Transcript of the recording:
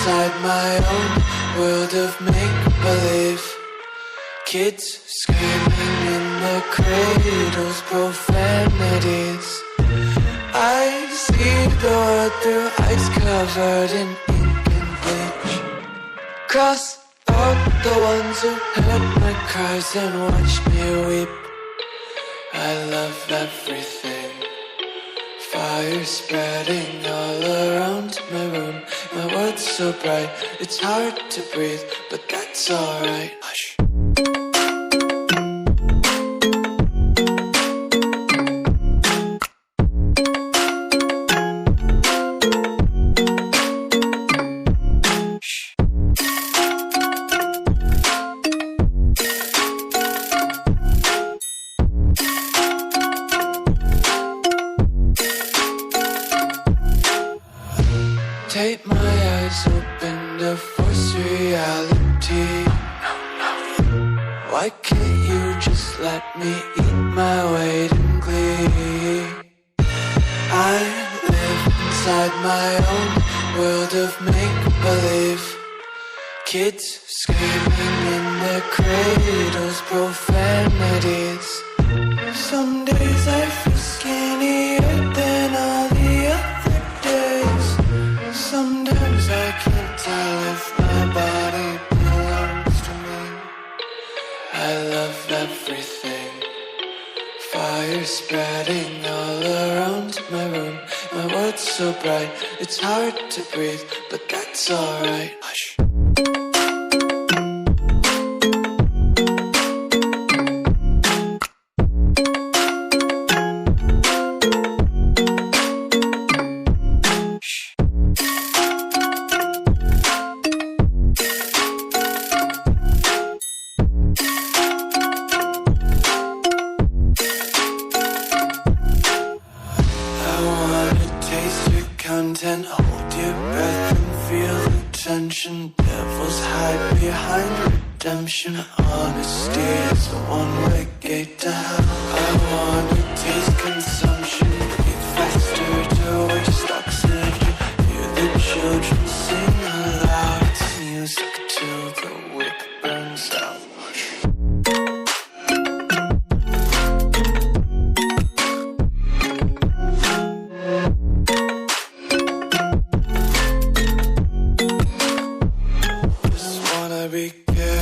inside my own world of make-believe. Kids screaming in their cradles, profanities. I see the world through ice covered in ink and bleach. Cross out the ones who heard my cries and watched me weep. I love everything. Fire spreading all around my room. My world's so bright, it's hard to breathe, but that's alright. Hush. Take my eyes open to force reality. Why can't you just let me eat my weight in glee? I live inside my own world of make-believe. Kids screaming in their cradles, profanities. Some days I feel skinnier than all the other days. Sometimes I can't tell if my body belongs to me. I love everything. Fire spreading all around my room. My world's so bright, it's hard to breathe, but that's alright. Hush. Content, hold your breath and feel the tension. Devils hide behind redemption. Honesty is a one-way gate to hell. I wanna taste consumption, breathe faster to waste oxygen. Hear the children sing aloud. It's music till the wick burns out. Be careful.